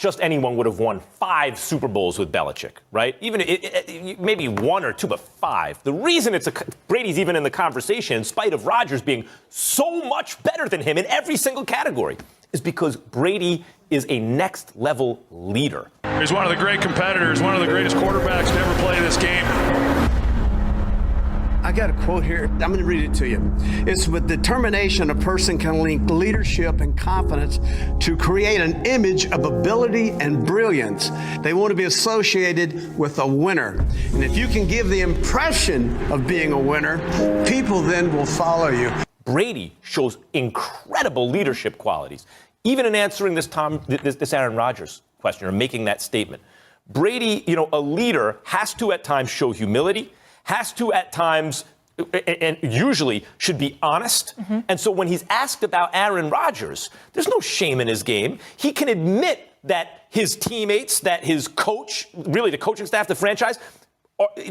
just anyone would have won 5 Super Bowls with Belichick, right? Even maybe 1 or 2, but 5. The reason Brady's even in the conversation, in spite of Rodgers being so much better than him in every single category, is because Brady is a next-level leader. He's one of the great competitors, one of the greatest quarterbacks to ever play this game. I got a quote here. I'm going to read it to you. It's with determination a person can link leadership and confidence to create an image of ability and brilliance. They want to be associated with a winner. And if you can give the impression of being a winner, people then will follow you. Brady shows incredible leadership qualities. Even in answering this Aaron Rodgers question or making that statement, Brady, a leader has to at times show humility, has to at times, and usually should be honest. Mm-hmm. And so when he's asked about Aaron Rodgers, there's no shame in his game. He can admit that his teammates, that his coach, really the coaching staff, the franchise,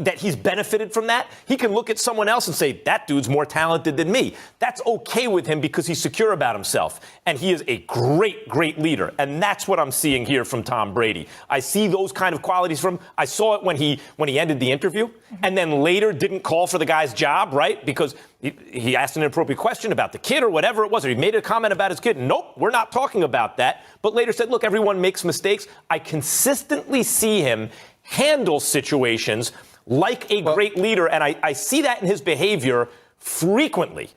that he's benefited from that. He can look at someone else and say, that dude's more talented than me. That's okay with him because he's secure about himself. And he is a great, great leader. And that's what I'm seeing here from Tom Brady. I see those kind of qualities from him. I saw it when he ended the interview and then later didn't call for the guy's job, right? Because he asked an inappropriate question about the kid or whatever it was, or he made a comment about his kid. Nope, we're not talking about that. But later said, look, everyone makes mistakes. I consistently see him handle situations like a great leader, and I see that in his behavior frequently.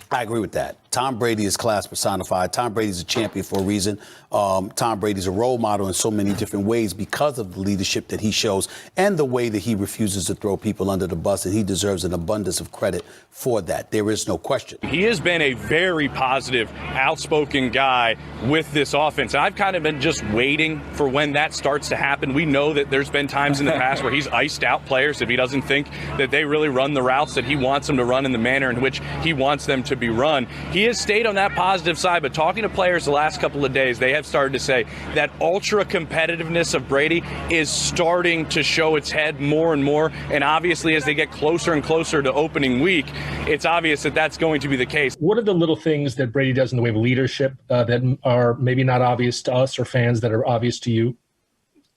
I agree with that. Tom Brady is class personified. Tom Brady's a champion for a reason. Tom Brady's a role model in so many different ways because of the leadership that he shows and the way that he refuses to throw people under the bus, and he deserves an abundance of credit for that. There is no question. He has been a very positive, outspoken guy with this offense. And I've kind of been just waiting for when that starts to happen. We know that there's been times in the past where he's iced out players if he doesn't think that they really run the routes that he wants them to run in the manner in which he wants them to be run. He has stayed on that positive side, but talking to players the last couple of days, they have started to say that ultra competitiveness of Brady is starting to show its head more and more. And obviously, as they get closer and closer to opening week, it's obvious that that's going to be the case. What are the little things that Brady does in the way of leadership that are maybe not obvious to us or fans that are obvious to you?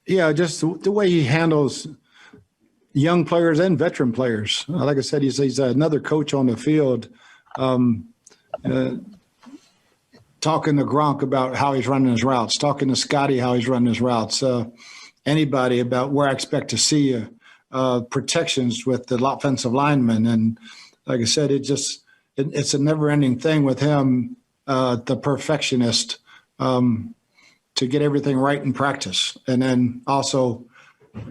Yeah, just the way he handles young players and veteran players. Like I said, he's another coach on the field. Talking to Gronk about how he's running his routes, talking to Scotty how he's running his routes, anybody about where I expect to see protections with the offensive linemen. And like I said, it's a never-ending thing with him, the perfectionist, to get everything right in practice. And then also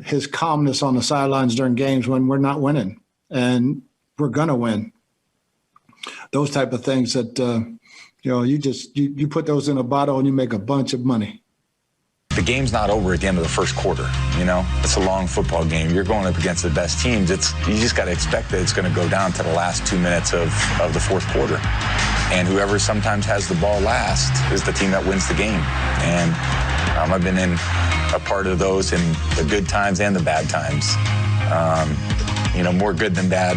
his calmness on the sidelines during games when we're not winning and we're going to win. Those type of things that, you put those in a bottle and you make a bunch of money. The game's not over at the end of the first quarter, It's a long football game. You're going up against the best teams. You just got to expect that it's going to go down to the last 2 minutes of the fourth quarter. And whoever sometimes has the ball last is the team that wins the game. And I've been in a part of those in the good times and the bad times. More good than bad.